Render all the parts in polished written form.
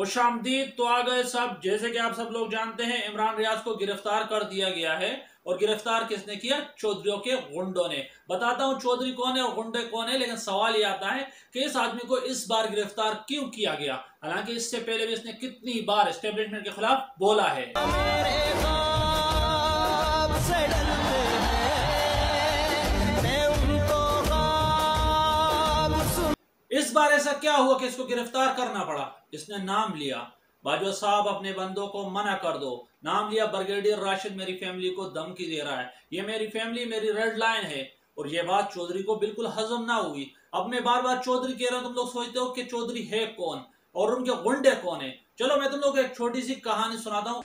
खुशामदीद। तो आ गए सब। जैसे कि आप सब लोग जानते हैं, इमरान रियाज को गिरफ्तार कर दिया गया है। और गिरफ्तार किसने किया? चौधरियों के गुंडों ने। बताता हूं चौधरी कौन है और गुंडे कौन है, लेकिन सवाल ये आता है कि इस आदमी को इस बार गिरफ्तार क्यों किया गया। हालांकि इससे पहले भी इसने कितनी बार एस्टेब्लिशमेंट के खिलाफ बोला है। इस बार ऐसा क्या हुआ कि इसको गिरफ्तार करना पड़ा? इसने नाम लिया, बाजवा साहब अपने बंदों को मना कर दो। नाम लिया, ब्रिगेडियर राशिद मेरी फैमिली को धमकी दे रहा है, ये मेरी फैमिली मेरी रेड लाइन है। और ये बात चौधरी को बिल्कुल हजम ना हुई। अब मैं बार बार चौधरी कह रहा हूं, तुम लोग सोचते हो कि चौधरी है कौन और उनके गुंडे कौन है। चलो मैं तुम लोग को एक छोटी सी कहानी सुनाता हूँ।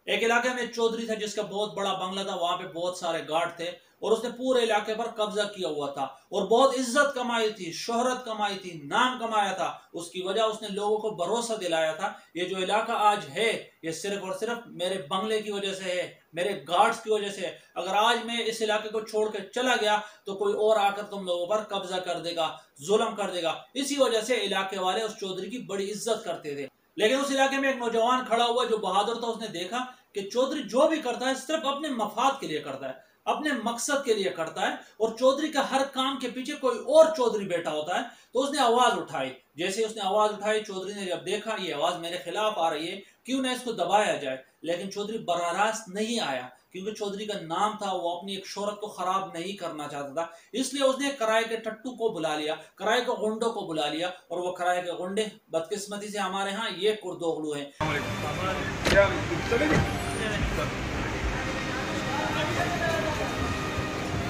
एक इलाके में चौधरी था जिसका बहुत बड़ा बंगला था, वहां पे बहुत सारे गार्ड थे और उसने पूरे इलाके पर कब्जा किया हुआ था और बहुत इज्जत कमाई थी, शोहरत कमाई थी, नाम कमाया था। उसकी वजह उसने लोगों को भरोसा दिलाया था, ये जो इलाका आज है ये सिर्फ और सिर्फ मेरे बंगले की वजह से है, मेरे गार्ड्स की वजह से है। अगर आज मैं इस इलाके को छोड़कर चला गया तो कोई और आकर तुम लोगों पर कब्जा कर देगा, जुल्म कर देगा। इसी वजह से इलाके वाले उस चौधरी की बड़ी इज्जत करते थे। लेकिन उस इलाके में एक नौजवान खड़ा हुआ जो बहादुर था। उसने देखा कि चौधरी जो भी करता है सिर्फ अपने मफाद के लिए करता है, अपने मकसद के लिए करता है और चौधरी का हर काम के पीछे कोई और चौधरी बैठा होता है। तो उसने आवाज उठाई। जैसे उसने आवाज उठाई, चौधरी ने जब देखा ये आवाज मेरे खिलाफ आ रही है, क्यों ना इसको दबाया जाए। लेकिन चौधरी बराह रास्त नहीं आया, क्योंकि चौधरी का नाम था, वो अपनी एक शोहरत को खराब नहीं करना चाहता था। इसलिए उसने किराए के टट्टू को बुला लिया, किराए के गुंडों को बुला लिया। और वो किराए के गुंडे बदकिस्मती से हमारे यहाँ ये कुर्दोगलू है।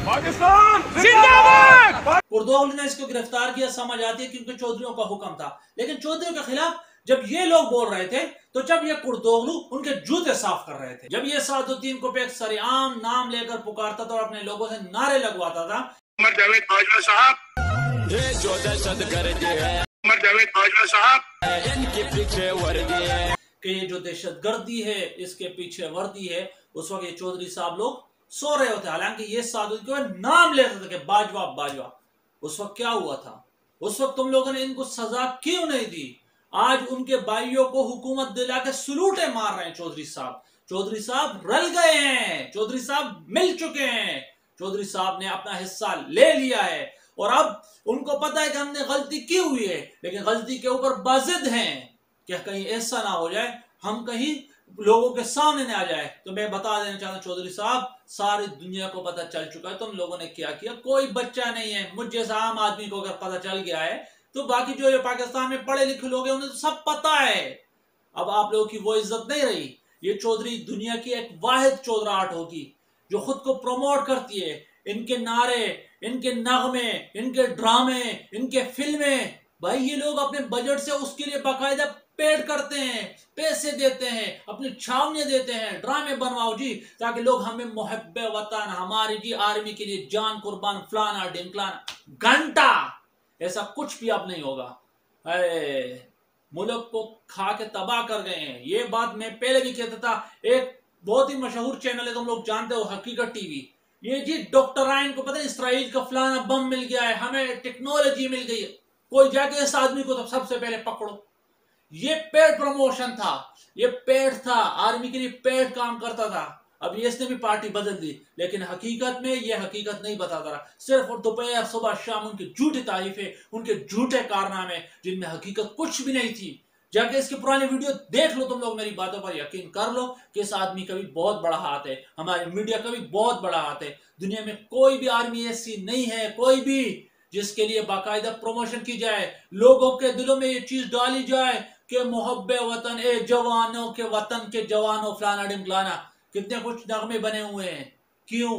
पाकिस्तान जिंदाबाद। कुर्दोगलू ने इसको गिरफ्तार किया, समझ आती है, क्योंकि चौधरियों का हुक्म था। लेकिन चौधरियों के खिलाफ जब ये लोग बोल रहे थे तो जब ये कुर्दोगलू उनके जूते साफ कर रहे थे, जब ये सादुद्दीन को पे सरेआम नाम लेकर पुकारता था और अपने लोगों से नारे लगवाता था, उमर जावेद बाजवा साहब, ये जो दहशतगर्द है, उमर जावेद बाजवा साहब, इनके पीछे वर्दी है, कि ये जो दहशतगर्दी है इसके पीछे वर्दी है। उस वक्त ये चौधरी साहब लोग सो रहे होते। हालांकि ये सादुद्दीन को नाम लेते थे कि बाजवा बाजवा। उस वक्त क्या हुआ था? उस वक्त तुम लोगों ने इनको सजा क्यों नहीं दी? आज उनके भाइयों को हुकूमत दिला के सलूटे मार रहे हैं चौधरी साहब। चौधरी साहब रल गए हैं, चौधरी साहब मिल चुके हैं, चौधरी साहब ने अपना हिस्सा ले लिया है। और अब उनको पता है कि हमने गलती की हुई है, लेकिन गलती के ऊपर बाजिद हैं कि कहीं ऐसा ना हो जाए हम कहीं लोगों के सामने न आ जाए। तो मैं बता देना चाहता हूं चौधरी साहब, सारी दुनिया को पता चल चुका है तुम लोगों ने क्या किया। कोई बच्चा नहीं है, मुझ जैसा आम आदमी को अगर पता चल गया है तो बाकी जो ये पाकिस्तान में पढ़े लिखे लोग हैं उन्हें तो सब पता है। अब आप लोगों की वो इज्जत नहीं रही। ये चौधरी दुनिया की एक वाहिद चौधराहट होगी जो खुद को प्रमोट करती है। इनके नारे, इनके नगमे, इनके ड्रामे, इनके फिल्में, भाई ये लोग अपने बजट से उसके लिए बाकायदा पेड करते हैं, पैसे देते हैं, अपनी छावनी देते हैं, ड्रामे बनवाओ जी ताकि लोग हमें मुहब्बे वतन, हमारी जी आर्मी के लिए जान कुर्बान, फलाना ढिमकलाना। घंटा ऐसा कुछ भी अब नहीं होगा। अरे मुल्क को खा के तबाह कर गए हैं। ये बात मैं पहले भी कहता था। एक बहुत ही मशहूर चैनल है, तुम लोग जानते हो, हकीकत टीवी। ये जी डॉक्टर रायन को पता है इसराइल का फलाना बम मिल गया है, हमें टेक्नोलॉजी मिल गई है। कोई जाके इस आदमी को तो सबसे पहले पकड़ो। ये पेड प्रमोशन था, ये पेड था, आर्मी के लिए पेड काम करता था। अब ये इसने भी पार्टी बदल दी, लेकिन हकीकत में ये हकीकत नहीं बताता रहा। सिर्फ और दोपहर सुबह शाम उनकी झूठी तारीफें, उनके झूठे कारनामे जिनमें हकीकत कुछ भी नहीं थी। जाके इसके पुराने वीडियो देख लो तुम लोग, मेरी बातों पर यकीन कर लो कि इस आदमी का भी बहुत बड़ा हाथ है, हमारे मीडिया का भी बहुत बड़ा हाथ है। दुनिया में कोई भी आर्मी ऐसी नहीं है, कोई भी, जिसके लिए बाकायदा प्रमोशन की जाए, लोगों के दिलों में ये चीज डाली जाए कि मोहब्बे वतन, ए जवानों के वतन के जवानों, फलाना डिमकलाना। कितने कुछ नगमे बने हुए हैं। क्यों?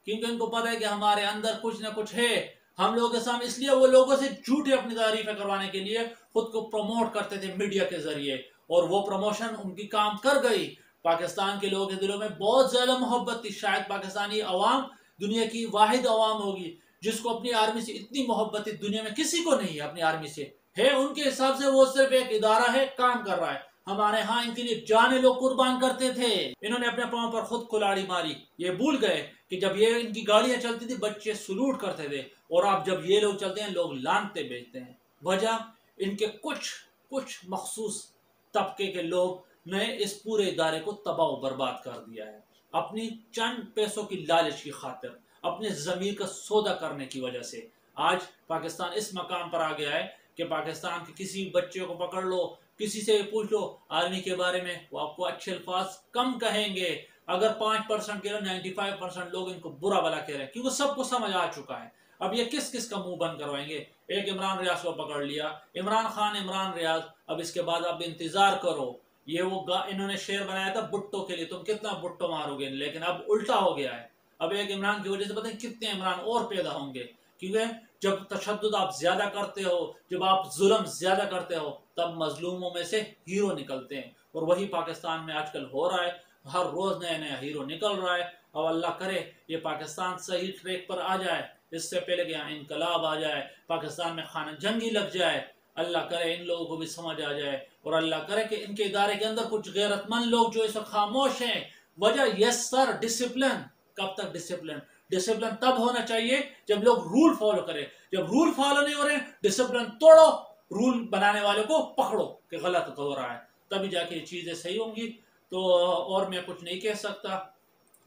क्योंकि उनको पता है कि हमारे अंदर कुछ ना कुछ है हम लोगों के सामने। इसलिए वो लोगों से झूठे अपनी तारीफें करवाने के लिए खुद को प्रमोट करते थे मीडिया के जरिए, और वो प्रमोशन उनकी काम कर गई। पाकिस्तान के लोगों के दिलों में बहुत ज्यादा मोहब्बत थी। शायद पाकिस्तानी अवाम दुनिया की वाहिद अवाम होगी जिसको अपनी आर्मी से इतनी मोहब्बत है। दुनिया में किसी को नहीं है अपनी आर्मी से। है उनके हिसाब से वो सिर्फ एक इदारा है, काम कर रहा है। हमारे यहाँ इनके लिए जाने लोग कुर्बान करते थे। इन्होंने अपने पांव पर खुद कुल्हाड़ी मारी। ये भूल गए कि जब ये इनकी गाड़ियां चलती थी बच्चे सलूट करते थे, और अब जब ये लोग चलते हैं लोग लानते बेचते हैं। वजह इनके कुछ मखसूस तबके के लोग ने इस पूरे इदारे को तबाह बर्बाद कर दिया है, अपनी चंद पैसों की लालच की खातिर, अपने ज़मीर का सौदा करने की वजह से। आज पाकिस्तान इस मकाम पर आ गया है कि पाकिस्तान के किसी बच्चे को पकड़ लो, किसी से पूछ लो आर्मी के बारे में, वो आपको अच्छे अल्फाज कम कहेंगे। अगर 5% के 95% लोग इनको बुरा भला कह रहे हैं, क्योंकि सबको समझ आ चुका है। अब ये किस किस का मुंह बंद करवाएंगे? एक इमरान रियाज को पकड़ लिया, इमरान खान, इमरान रियाज, अब इसके बाद आप इंतजार करो। ये वो इन्होंने शेर बनाया था भुट्टो के लिए, तुम कितना भुट्टो मारोगे, लेकिन अब उल्टा हो गया है। अब एक इमरान की वजह से पता नहीं कितने इमरान और पैदा होंगे, क्योंकि जब तशद्दुद आप ज्यादा करते हो, जब आप जुल्म ज्यादा करते हो, तब मजलूमों में से हीरो निकलते हैं। और वही पाकिस्तान में आजकल हो रहा है, हर रोज नया नया हीरो निकल रहा है। अब अल्लाह करे ये पाकिस्तान सही ट्रैक पर आ जाए, इससे पहले कि यहाँ इनकलाब आ जाए, पाकिस्तान में खाना जंगी लग जाए। अल्लाह करे इन लोगों को भी समझ आ जाए, और अल्लाह करे कि इनके इदारे के अंदर कुछ गैरतमंद लोग जो इस वक्त खामोश हैं। वजह यस सर, डिसिप्लिन। कब तक डिसिप्लिन? डिसिप्लिन तब होना चाहिए जब लोग रूल फॉलो करें। जब रूल फॉलो नहीं हो रहे, डिसिप्लिन तोड़ो, रूल बनाने वालों को पकड़ो कि गलत हो रहा है, तभी जाके ये चीजें सही होंगी। तो और मैं कुछ नहीं कह सकता,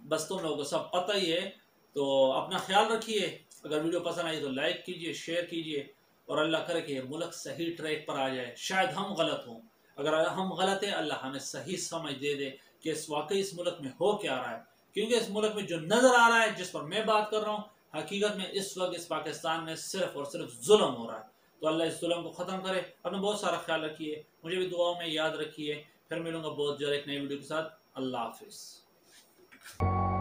बस तुम लोगों को सब पता ही है। तो अपना ख्याल रखिए, अगर वीडियो पसंद आई तो लाइक कीजिए, शेयर कीजिए, और अल्लाह करे कि मुल्क सही ट्रैक पर आ जाए। शायद हम गलत हों, अगर हम गलत है अल्लाह हमें सही समझ दे दे कि इस वाकई इस मुल्क में हो क्या रहा है। क्योंकि इस मुल्क में जो नजर आ रहा है, जिस पर मैं बात कर रहा हूँ, हकीकत में इस वक्त इस पाकिस्तान में सिर्फ और सिर्फ जुल्म हो रहा है। तो अल्लाह इस जुल्म को ख़त्म करे। अपना बहुत सारा ख्याल रखिए, मुझे भी दुआओं में याद रखिए। फिर मिलूंगा बहुत जल्द एक नई वीडियो के साथ। अल्लाह हाफिज़।